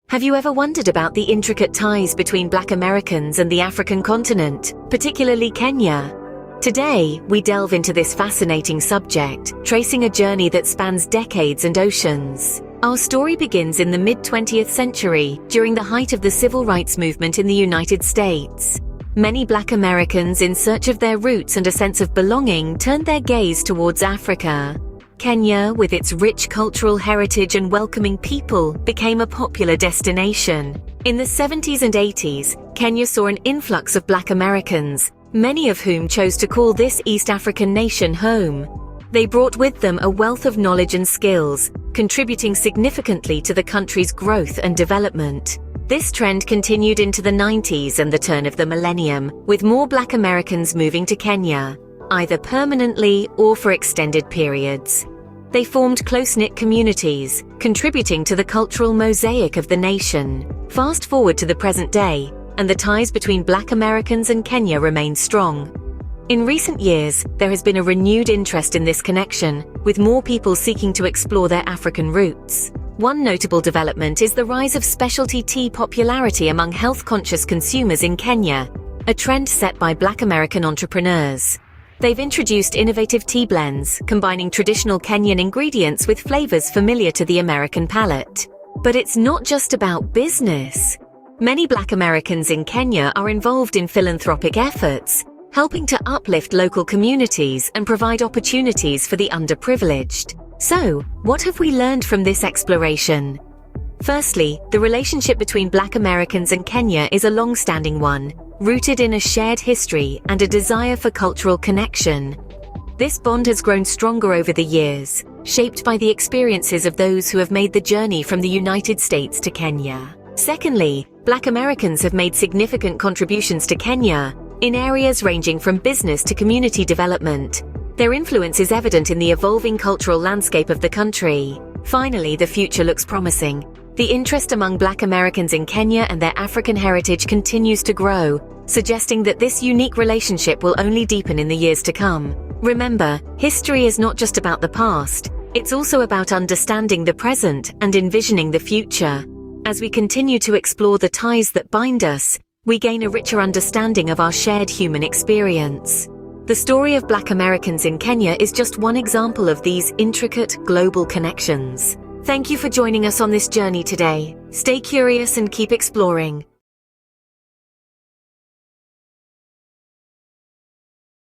Have you ever wondered about the intricate ties between Black Americans and the African continent, particularly Kenya? Today, we delve into this fascinating subject, tracing a journey that spans decades and oceans. Our story begins in the mid-20th century, during the height of the civil rights movement in the United States. Many Black Americans, in search of their roots and a sense of belonging, turned their gaze towards Africa. Kenya, with its rich cultural heritage and welcoming people, became a popular destination. In the 70s and 80s, Kenya saw an influx of Black Americans, many of whom chose to call this East African nation home. They brought with them a wealth of knowledge and skills, contributing significantly to the country's growth and development. This trend continued into the 90s and the turn of the millennium, with more Black Americans moving to Kenya, either permanently or for extended periods. They formed close-knit communities, contributing to the cultural mosaic of the nation. Fast forward to the present day, and the ties between Black Americans and Kenya remain strong. In recent years, there has been a renewed interest in this connection, with more people seeking to explore their African roots. One notable development is the rise of specialty tea popularity among health-conscious consumers in Kenya, a trend set by Black American entrepreneurs. They've introduced innovative tea blends, combining traditional Kenyan ingredients with flavors familiar to the American palate. But it's not just about business. Many Black Americans in Kenya are involved in philanthropic efforts, helping to uplift local communities and provide opportunities for the underprivileged. So, what have we learned from this exploration? Firstly, the relationship between Black Americans and Kenya is a long-standing one, rooted in a shared history and a desire for cultural connection. This bond has grown stronger over the years, shaped by the experiences of those who have made the journey from the United States to Kenya. Secondly, Black Americans have made significant contributions to Kenya, in areas ranging from business to community development. Their influence is evident in the evolving cultural landscape of the country. Finally, the future looks promising. The interest among Black Americans in Kenya and their African heritage continues to grow, suggesting that this unique relationship will only deepen in the years to come. Remember, history is not just about the past, it's also about understanding the present and envisioning the future. As we continue to explore the ties that bind us, we gain a richer understanding of our shared human experience. The story of Black Americans in Kenya is just one example of these intricate global connections. Thank you for joining us on this journey today. Stay curious and keep exploring.